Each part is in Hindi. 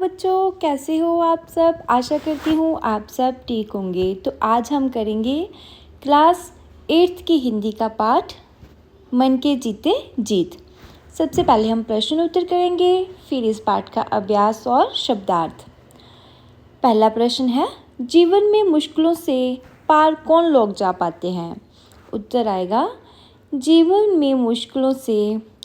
बच्चों, कैसे हो आप सब। आशा करती हूँ आप सब ठीक होंगे। तो आज हम करेंगे क्लास 8th की हिंदी का पाठ मन के जीते जीत। सबसे पहले हम प्रश्न उत्तर करेंगे, फिर इस पाठ का अभ्यास और शब्दार्थ। पहला प्रश्न है, जीवन में मुश्किलों से पार कौन लोग जा पाते हैं। उत्तर आएगा, जीवन में मुश्किलों से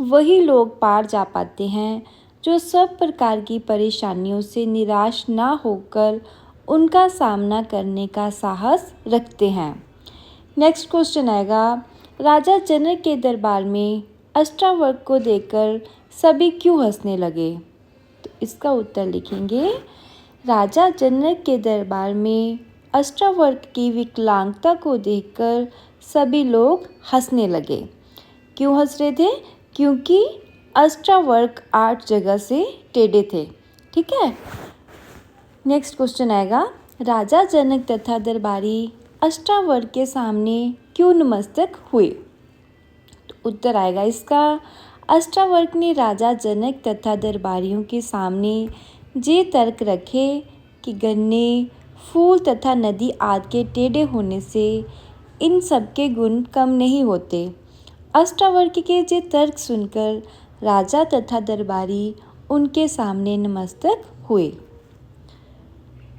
वही लोग पार जा पाते हैं जो सब प्रकार की परेशानियों से निराश ना होकर उनका सामना करने का साहस रखते हैं। नेक्स्ट क्वेश्चन आएगा, राजा जनक के दरबार में अष्टावक्र को देखकर सभी क्यों हंसने लगे। तो इसका उत्तर लिखेंगे, राजा जनक के दरबार में अष्टावक्र की विकलांगता को देखकर सभी लोग हंसने लगे। क्यों हंस रहे थे? क्योंकि अष्टावक्र 8 जगह से टेढ़े थे। ठीक है। नेक्स्ट क्वेश्चन आएगा, राजा जनक तथा दरबारी अष्टावक्र के सामने क्यों नतमस्तक हुए। तो उत्तर आएगा इसका, अष्टावक्र ने राजा जनक तथा दरबारियों के सामने ये तर्क रखे कि गन्ने, फूल तथा नदी आदि के टेढ़े होने से इन सबके गुण कम नहीं होते। अष्टावक्र के ये तर्क सुनकर राजा तथा दरबारी उनके सामने नतमस्तक हुए।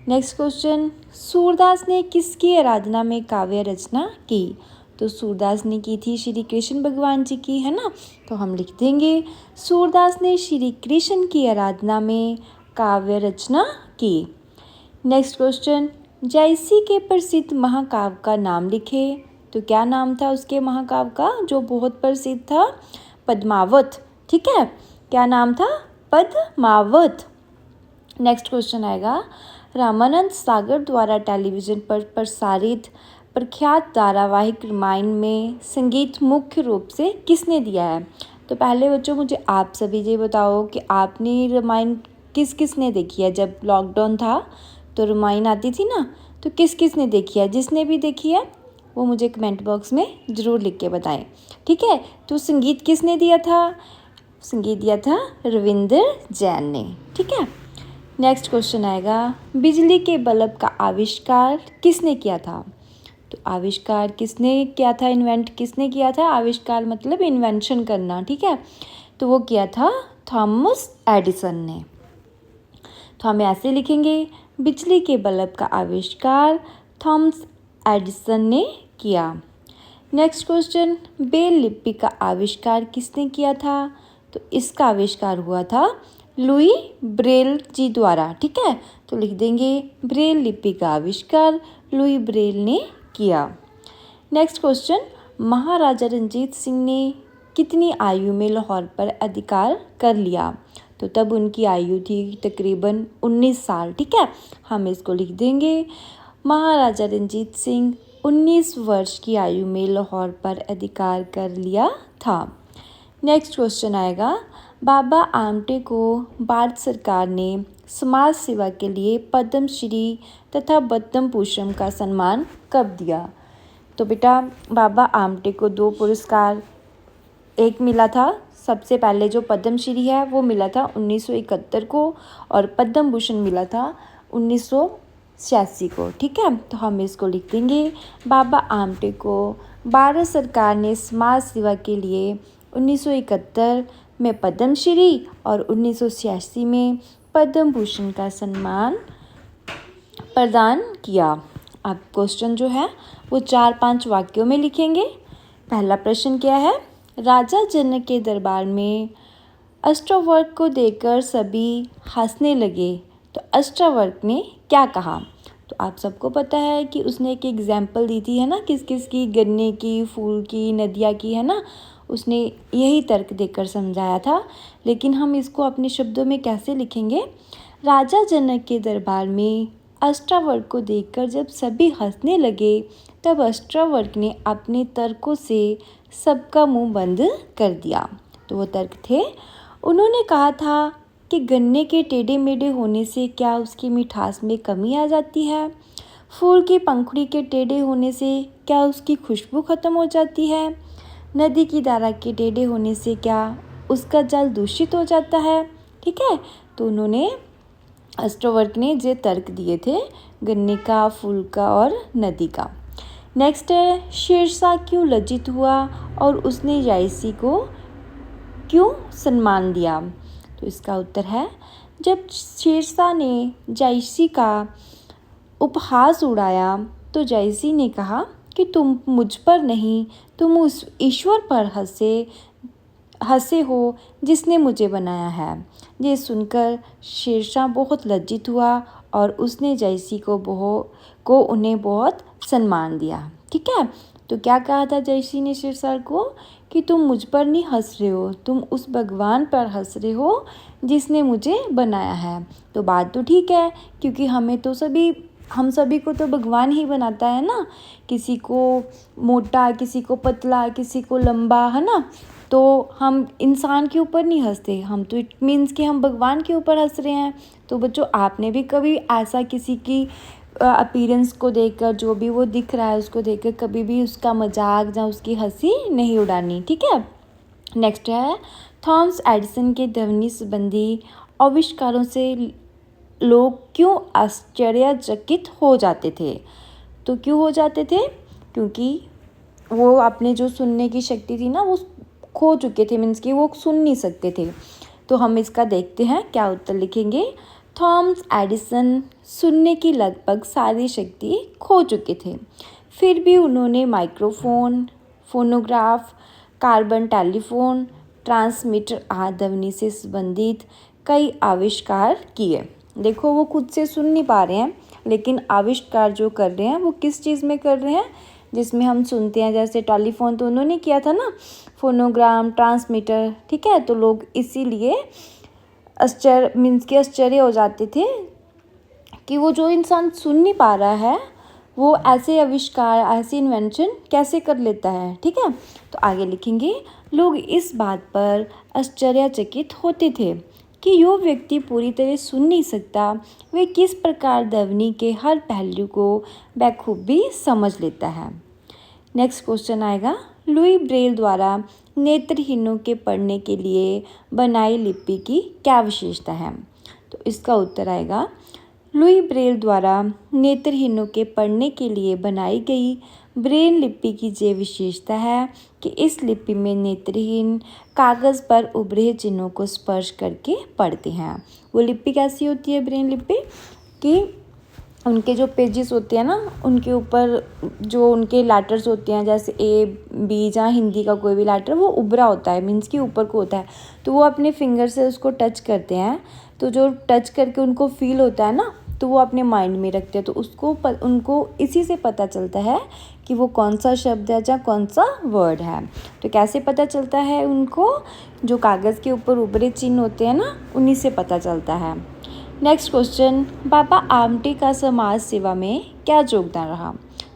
नेक्स्ट क्वेश्चन, सूरदास ने किसकी आराधना में काव्य रचना की। तो सूरदास ने की थी श्री कृष्ण भगवान जी की, है ना। तो हम लिख देंगे, सूरदास ने श्री कृष्ण की आराधना में काव्य रचना की। नेक्स्ट क्वेश्चन, जयसी के प्रसिद्ध महाकाव्य का नाम लिखे। तो क्या नाम था उसके महाकाव्य का जो बहुत प्रसिद्ध था? पद्मावत। ठीक है, क्या नाम था? पद्मावत। नेक्स्ट क्वेश्चन आएगा, रामानंद सागर द्वारा टेलीविज़न पर प्रसारित प्रख्यात धारावाहिक रामायण में संगीत मुख्य रूप से किसने दिया है। तो पहले बच्चों मुझे आप सभी ये बताओ कि आपने रामायण किस किस ने देखी है। जब लॉकडाउन था तो रामायण आती थी ना, तो किस किस ने देखी है। जिसने भी देखी है वो मुझे कमेंट बॉक्स में ज़रूर लिख के बताएं। ठीक है। तो संगीत किसने दिया था? संगीत दिया था रविंद्र जैन ने। ठीक है। नेक्स्ट क्वेश्चन आएगा, बिजली के बल्ब का आविष्कार किसने किया था। तो आविष्कार किसने किया था? इन्वेंट किसने किया था? आविष्कार मतलब इन्वेंशन करना। ठीक है। तो वो किया था थॉमस एडिसन ने। तो हमें ऐसे लिखेंगे, बिजली के बल्ब का आविष्कार थॉमस एडिसन ने किया। नेक्स्ट क्वेश्चन, ब्रेल लिपि का आविष्कार किसने किया था। तो इसका आविष्कार हुआ था लुई ब्रेल जी द्वारा। ठीक है। तो लिख देंगे, ब्रेल लिपि का आविष्कार लुई ब्रेल ने किया। नेक्स्ट क्वेश्चन, महाराजा रंजीत सिंह ने कितनी आयु में लाहौर पर अधिकार कर लिया। तो तब उनकी आयु थी तकरीबन 19 साल। ठीक है। हम इसको लिख देंगे, महाराजा रंजीत सिंह 19 वर्ष की आयु में लाहौर पर अधिकार कर लिया था। नेक्स्ट क्वेश्चन आएगा, बाबा आमटे को भारत सरकार ने समाज सेवा के लिए पद्मश्री तथा पद्म भूषण का सम्मान कब दिया। तो बेटा बाबा आमटे को 2 पुरस्कार एक मिला था। सबसे पहले जो पद्मश्री है वो मिला था 1971 को और पद्म भूषण मिला था 1986 को। ठीक है। तो हम इसको लिख देंगे, बाबा आमटे को भारत सरकार ने समाज सेवा के लिए 1971 में पद्मश्री और 1986 में पद्म भूषण का सम्मान प्रदान किया। अब क्वेश्चन जो है वो 4-5 वाक्यों में लिखेंगे। पहला प्रश्न क्या है, राजा जनक के दरबार में अष्टावक्र को देखकर सभी हंसने लगे तो अष्टावक्र ने क्या कहा। तो आप सबको पता है कि उसने एक एग्जाम्पल दी थी, है ना, किस किस की, गन्ने की, फूल की, नदिया की, है ना। उसने यही तर्क देकर समझाया था। लेकिन हम इसको अपने शब्दों में कैसे लिखेंगे, राजा जनक के दरबार में अष्टावक्र को देखकर जब सभी हंसने लगे तब अष्टावक्र ने अपने तर्कों से सबका मुंह बंद कर दिया। तो वो तर्क थे, उन्होंने कहा था कि गन्ने के टेढ़े मेढ़े होने से क्या उसकी मिठास में कमी आ जाती है। फूल की पंखुड़ी के टेढ़े होने से क्या उसकी खुशबू खत्म हो जाती है। नदी की धारा के टेढ़े होने से क्या उसका जल दूषित हो जाता है। ठीक है। तो उन्होंने एस्ट्रोवर्क ने जो तर्क दिए थे गन्ने का, फूल का और नदी का। नेक्स्ट है शेरशाह क्यों लज्जित हुआ और उसने जायसी को क्यों सम्मान दिया? तो इसका उत्तर है जब शेरशाह ने जायसी का उपहास उड़ाया तो जायसी ने कहा कि तुम मुझ पर नहीं, तुम उस ईश्वर पर हंसे हो जिसने मुझे बनाया है। ये सुनकर शेरशाह बहुत लज्जित हुआ और उसने जायसी को उन्हें बहुत सम्मान दिया। ठीक है, तो क्या कहा था जायसी ने शेरशाह को कि तुम मुझ पर नहीं हंस रहे हो, तुम उस भगवान पर हंस रहे हो जिसने मुझे बनाया है। तो बात तो ठीक है, क्योंकि हम सभी को तो भगवान ही बनाता है ना, किसी को मोटा, किसी को पतला, किसी को लंबा, है ना। तो हम इंसान के ऊपर नहीं हंसते, हम तो इट मीन्स कि हम भगवान के ऊपर हंस रहे हैं। तो बच्चों, आपने भी कभी ऐसा किसी की अपीयरेंस को देखकर, जो भी वो दिख रहा है उसको देखकर कभी भी उसका मजाक या उसकी हंसी नहीं उड़ानी। ठीक है। नेक्स्ट है थॉमस एडिसन के ध्वनि संबंधी आविष्कारों से लोग क्यों आश्चर्यचकित हो जाते थे? तो क्यों हो जाते थे? क्योंकि वो अपने जो सुनने की शक्ति थी ना, वो खो चुके थे, मीन्स कि वो सुन नहीं सकते थे। तो हम इसका देखते हैं क्या उत्तर लिखेंगे। थॉमस एडिसन सुनने की लगभग सारी शक्ति खो चुके थे, फिर भी उन्होंने microphone, phonograph, carbon telephone, transmitter आदि ध्वनि से संबंधित कई आविष्कार किए। देखो, वो खुद से सुन नहीं पा रहे हैं, लेकिन आविष्कार जो कर रहे हैं वो किस चीज़ में कर रहे हैं, जिसमें हम सुनते हैं। जैसे टेलीफोन तो उन्होंने किया था ना, फोनोग्राम, ट्रांसमीटर। ठीक है, तो लोग इसीलिए आश्चर्य हो जाते थे कि वो जो इंसान सुन नहीं पा रहा है वो ऐसे आविष्कार, ऐसी इन्वेंशन कैसे कर लेता है। ठीक है, तो आगे लिखेंगे लोग इस बात पर आश्चर्यचकित होते थे कि जो व्यक्ति पूरी तरह सुन नहीं सकता वे किस प्रकार ध्वनि के हर पहलू को बखूबी समझ लेता है। नेक्स्ट क्वेश्चन आएगा, लुई ब्रेल द्वारा नेत्रहीनों के पढ़ने के लिए बनाई लिपि की क्या विशेषता है? तो इसका उत्तर आएगा लुई ब्रेल द्वारा नेत्रहीनों के पढ़ने के लिए बनाई गई ब्रेल लिपि की ये विशेषता है कि इस लिपि में नेत्रहीन कागज़ पर उभरे चिन्हों को स्पर्श करके पढ़ते हैं। वो लिपि कैसी होती है ब्रेल लिपि कि उनके जो पेजेस होते हैं ना, उनके ऊपर जो उनके लेटर्स होते हैं, जैसे ए बी या हिंदी का कोई भी लेटर, वो उभरा होता है, मीन्स कि ऊपर को होता है। तो वो अपने फिंगर से उसको टच करते हैं, तो जो टच करके उनको फील होता है ना, तो वो अपने माइंड में रखते हैं। तो उनको इसी से पता चलता है कि वो कौन सा शब्द है या कौन सा वर्ड है। तो कैसे पता चलता है उनको? जो कागज़ के ऊपर उभरे चिन्ह होते हैं ना, उन्हीं से पता चलता है। नेक्स्ट क्वेश्चन, बाबा आमटे का समाज सेवा में क्या योगदान रहा?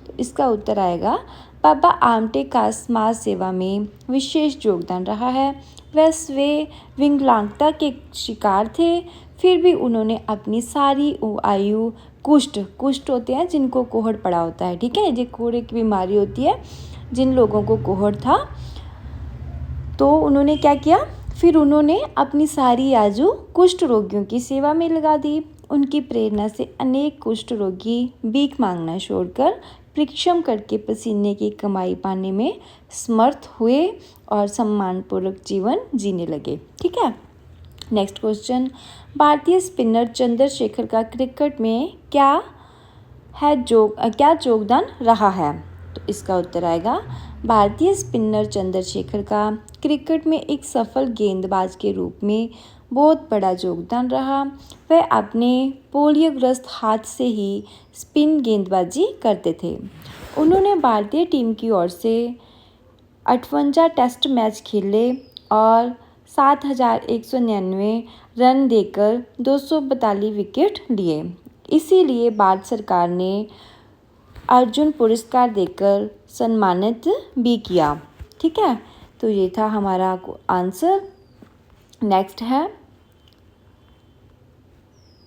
तो इसका उत्तर आएगा बाबा आमटे का समाज सेवा में विशेष योगदान रहा है। वे विकलांगता के शिकार थे, फिर भी उन्होंने अपनी सारी आयु कुष्ठ होते हैं जिनको कोहड़ पड़ा होता है। ठीक है, ये कोहड़े की बीमारी होती है, जिन लोगों को कोहड़ था, तो उन्होंने क्या किया, फिर उन्होंने अपनी सारी आयु कुष्ठ रोगियों की सेवा में लगा दी। उनकी प्रेरणा से अनेक कुष्ठ रोगी भीख मांगना छोड़कर परिश्रम करके पसीने की कमाई पाने में समर्थ हुए और सम्मानपूर्वक जीवन जीने लगे। ठीक है। नेक्स्ट क्वेश्चन, भारतीय स्पिनर चंद्रशेखर का क्रिकेट में क्या योगदान रहा है? तो इसका उत्तर आएगा भारतीय स्पिनर चंद्रशेखर का क्रिकेट में एक सफल गेंदबाज के रूप में बहुत बड़ा योगदान रहा। वह अपने पोलियोग्रस्त हाथ से ही स्पिन गेंदबाजी करते थे। उन्होंने भारतीय टीम की ओर से 58 टेस्ट मैच खेले और 7,199 रन देकर 242 विकेट लिए। इसीलिए भारत सरकार ने अर्जुन पुरस्कार देकर सम्मानित भी किया। ठीक है, तो ये था हमारा आंसर। नेक्स्ट है,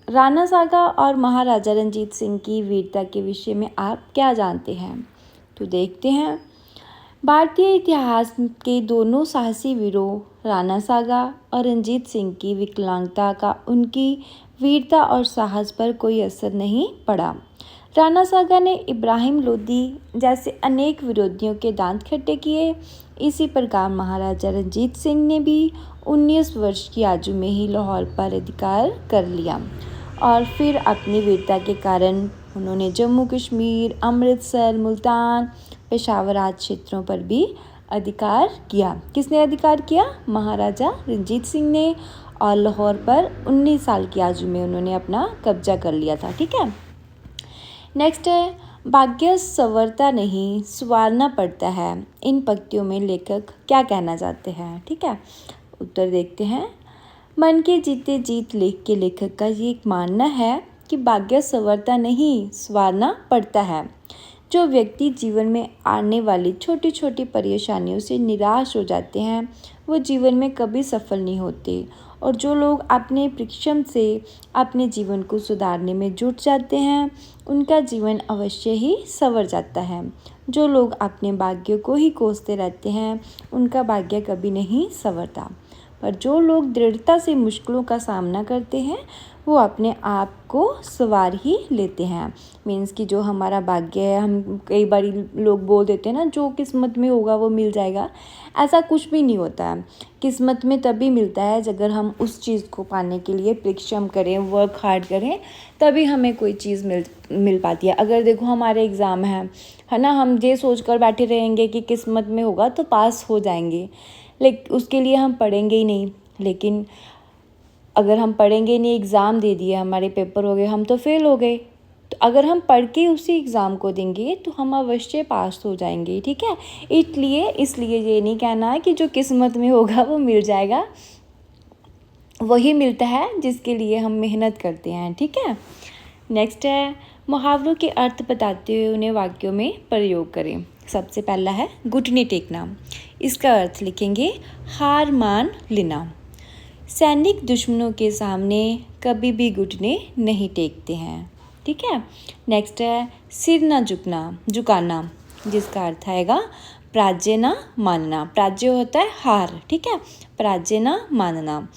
राणा सागा और महाराजा रंजीत सिंह की वीरता के विषय में आप क्या जानते हैं? तो देखते हैं। भारतीय इतिहास के दोनों साहसी वीरों राणा सागा और रंजीत सिंह की विकलांगता का उनकी वीरता और साहस पर कोई असर नहीं पड़ा। राणा सागा ने इब्राहिम लोदी जैसे अनेक विरोधियों के दांत खट्टे किए। इसी प्रकार महाराजा रंजीत सिंह ने भी 19 वर्ष की आयु में ही लाहौर पर अधिकार कर लिया और फिर अपनी वीरता के कारण उन्होंने जम्मू कश्मीर, अमृतसर, मुल्तान, पेशावर आदि क्षेत्रों पर भी अधिकार किया। किसने अधिकार किया? महाराजा रंजीत सिंह ने। और लाहौर पर 19 साल की आयु में उन्होंने अपना कब्जा कर लिया था। ठीक है, नेक्स्ट है भाग्य संवरता नहीं संवारना पड़ता है। इन पंक्तियों में लेखक क्या कहना चाहते हैं? ठीक है, उत्तर देखते हैं। मन के जीते जीत लेख के लेखक का ये एक मानना है कि भाग्य संवरता नहीं संवारना पड़ता है। जो व्यक्ति जीवन में आने वाली छोटी छोटी परेशानियों से निराश हो जाते हैं वो जीवन में कभी सफल नहीं होते, और जो लोग अपने परिश्रम से अपने जीवन को सुधारने में जुट जाते हैं उनका जीवन अवश्य ही संवर जाता है। जो लोग अपने भाग्य को ही कोसते रहते हैं उनका भाग्य कभी नहीं संवरता, पर जो लोग दृढ़ता से मुश्किलों का सामना करते हैं वो अपने आप को सवार ही लेते हैं। मीन्स कि जो हमारा भाग्य है, हम कई बार लोग बोल देते हैं ना जो किस्मत में होगा वो मिल जाएगा, ऐसा कुछ भी नहीं होता है। किस्मत में तभी मिलता है अगर हम उस चीज़ को पाने के लिए परिश्रम करें, वर्क हार्ड करें, तभी हमें कोई चीज़ मिल पाती है। अगर देखो हमारे एग्ज़ाम है ना, हम ये सोच कर बैठे रहेंगे कि किस्मत में होगा तो पास हो जाएंगे, लेकिन उसके लिए हम पढ़ेंगे ही नहीं। लेकिन अगर हम पढ़ेंगे नहीं, एग्ज़ाम दे दिए, हमारे पेपर हो गए, हम तो फेल हो गए। तो अगर हम पढ़ के उसी एग्ज़ाम को देंगे तो हम अवश्य पास हो जाएंगे। ठीक है, इसलिए ये नहीं कहना है कि जो किस्मत में होगा वो मिल जाएगा, वही मिलता है जिसके लिए हम मेहनत करते हैं। ठीक है, नेक्स्ट है मुहावरों के अर्थ बताते हुए उन्हें वाक्यों में प्रयोग करें। सबसे पहला है घुटने टेकना। इसका अर्थ लिखेंगे हार मान लेना। सैनिक दुश्मनों के सामने कभी भी घुटने नहीं टेकते हैं। ठीक है, नेक्स्ट है सिर ना झुकाना, जिसका अर्थ आएगा पराजय ना मानना। पराजय होता है हार, ठीक है, पराजय ना मानना।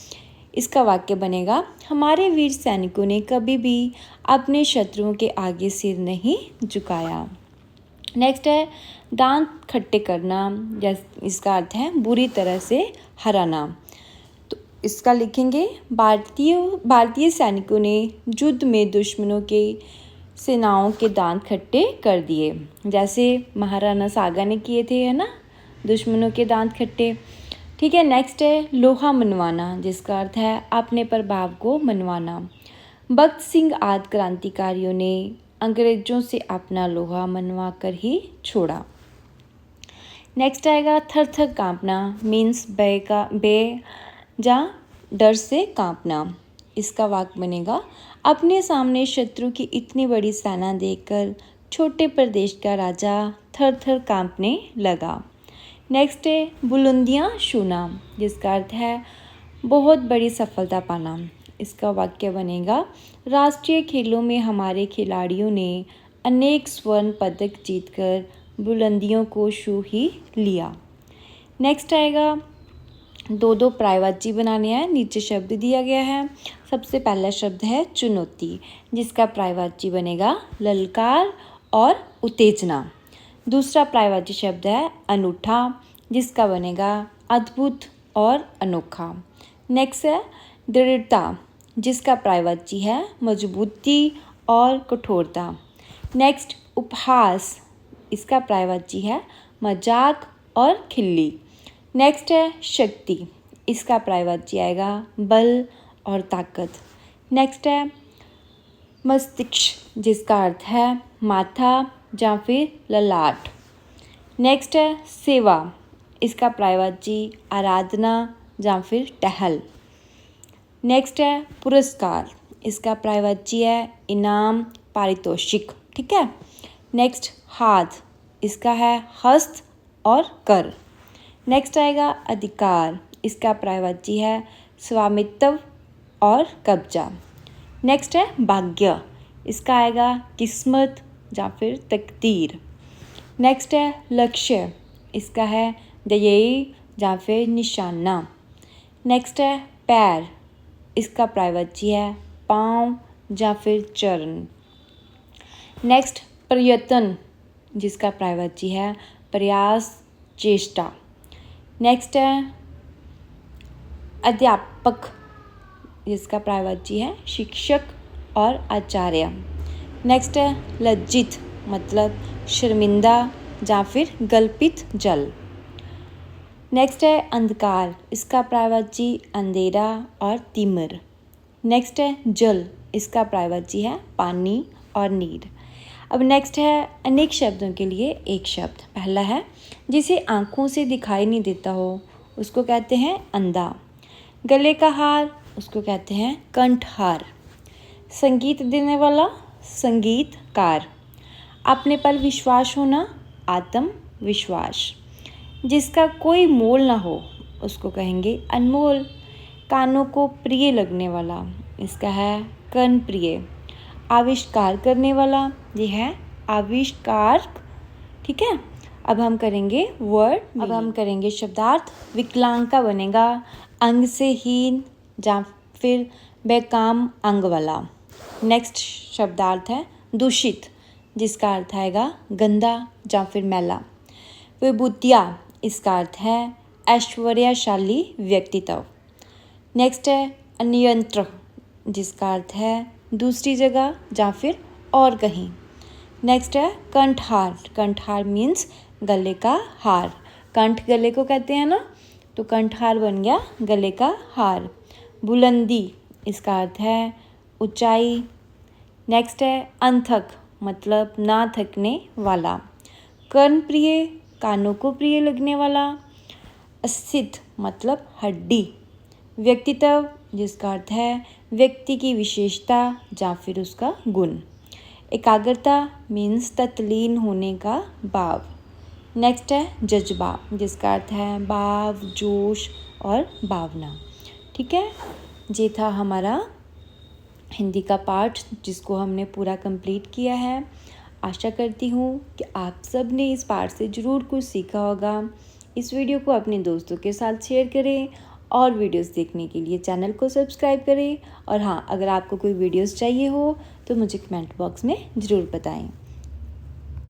इसका वाक्य बनेगा हमारे वीर सैनिकों ने कभी भी अपने शत्रुओं के आगे सिर नहीं झुकाया। नेक्स्ट है दांत खट्टे करना, इसका अर्थ है बुरी तरह से हराना। तो इसका लिखेंगे भारतीय सैनिकों ने युद्ध में दुश्मनों के सेनाओं के दांत खट्टे कर दिए, जैसे महाराणा सागा ने किए थे, है ना, दुश्मनों के दांत खट्टे। ठीक है, नेक्स्ट है लोहा मनवाना, जिसका अर्थ है अपने प्रभाव को मनवाना। भगत सिंह आदि क्रांतिकारियों ने अंग्रेजों से अपना लोहा मनवा कर ही छोड़ा। नेक्स्ट आएगा थर थर कांपना, मीन्स बे या डर से कांपना। इसका वाक्य बनेगा अपने सामने शत्रु की इतनी बड़ी सेना देखकर छोटे प्रदेश का राजा थर थर कांपने लगा। नेक्स्ट है बुलंदियाँ छूना, जिसका अर्थ है बहुत बड़ी सफलता पाना। इसका वाक्य बनेगा राष्ट्रीय खेलों में हमारे खिलाड़ियों ने अनेक स्वर्ण पदक जीतकर बुलंदियों को छू ही लिया। नेक्स्ट आएगा दो पर्यायवाची बनाने हैं, नीचे शब्द दिया गया है। सबसे पहला शब्द है चुनौती, जिसका पर्यायवाची बनेगा ललकार और उत्तेजना। दूसरा पर्यायवाची शब्द है अनूठा, जिसका बनेगा अद्भुत और अनोखा। नेक्स्ट है दृढ़ता, जिसका पर्यायवाची है मजबूती और कठोरता। नेक्स्ट उपहास, इसका पर्यायवाची है मजाक और खिल्ली। नेक्स्ट है शक्ति, इसका पर्यायवाची आएगा बल और ताकत। नेक्स्ट है मस्तिष्क, जिसका अर्थ है माथा या फिर ललाट। नेक्स्ट है सेवा, इसका पर्यायवाची आराधना या फिर टहल। नेक्स्ट है पुरस्कार, इसका पर्यायवाची है इनाम, पारितोषिक। ठीक है, नेक्स्ट हाथ, इसका है हस्त और कर। नेक्स्ट आएगा अधिकार, इसका पर्यायवाची है स्वामित्व और कब्जा। नेक्स्ट है भाग्य, इसका आएगा किस्मत या फिर तकदीर। नेक्स्ट है लक्ष्य, इसका है दयेई या फिर निशाना। नेक्स्ट है पैर, इसका पर्यायवाची है पाँव या फिर चरण। नेक्स्ट प्रयत्न, जिसका पर्यायवाची है प्रयास, चेष्टा। नेक्स्ट है अध्यापक, जिसका पर्यायवाची है शिक्षक और आचार्य। नेक्स्ट है लज्जित, मतलब शर्मिंदा या फिर गल्पित जल। नेक्स्ट है अंधकार, इसका पर्यायवाची अंधेरा और तिमिर। नेक्स्ट है जल, इसका पर्यायवाची है पानी और नीर। अब नेक्स्ट है अनेक शब्दों के लिए एक शब्द। पहला है जिसे आँखों से दिखाई नहीं देता हो, उसको कहते हैं अंधा। गले का हार, उसको कहते हैं कंठहार। संगीत देने वाला, संगीतकार। अपने पर विश्वास होना, आत्मविश्वास। जिसका कोई मोल ना हो, उसको कहेंगे अनमोल। कानों को प्रिय लगने वाला, इसका है कर्ण प्रिय। आविष्कार करने वाला, ये है आविष्कारक। ठीक है, अब हम करेंगे वर्ड, अब हम करेंगे शब्दार्थ। विकलांग का बनेगा अंग से हीन या फिर बेकाम अंग वाला। नेक्स्ट शब्दार्थ है दूषित, जिसका अर्थ आएगा गंदा या फिर मैला। विभूतिया, इसका अर्थ है ऐश्वर्यशाली व्यक्तित्व। नेक्स्ट है अन्यंत्र, जिसका अर्थ है दूसरी जगह या फिर और कहीं। नेक्स्ट है कंठहार, कंठहार मीन्स गले का हार। कंठ गले को कहते हैं ना, तो कंठहार बन गया गले का हार। बुलंदी, इसका अर्थ है ऊंचाई। नेक्स्ट है अंथक, मतलब ना थकने वाला। कर्ण प्रिय, कानों को प्रिय लगने वाला। अस्थित, मतलब हड्डी। व्यक्तित्व, जिसका अर्थ है व्यक्ति की विशेषता या फिर उसका गुण। एकाग्रता मीन्स तत्लीन होने का भाव। नेक्स्ट है जज्बा, जिसका अर्थ है भाव, जोश और भावना। ठीक है, ये था हमारा हिंदी का पार्ट, जिसको हमने पूरा कंप्लीट किया है। आशा करती हूँ कि आप सब ने इस पार्ट से ज़रूर कुछ सीखा होगा। इस वीडियो को अपने दोस्तों के साथ शेयर करें और वीडियोस देखने के लिए चैनल को सब्सक्राइब करें। और हाँ, अगर आपको कोई वीडियोस चाहिए हो तो मुझे कमेंट बॉक्स में ज़रूर बताएं।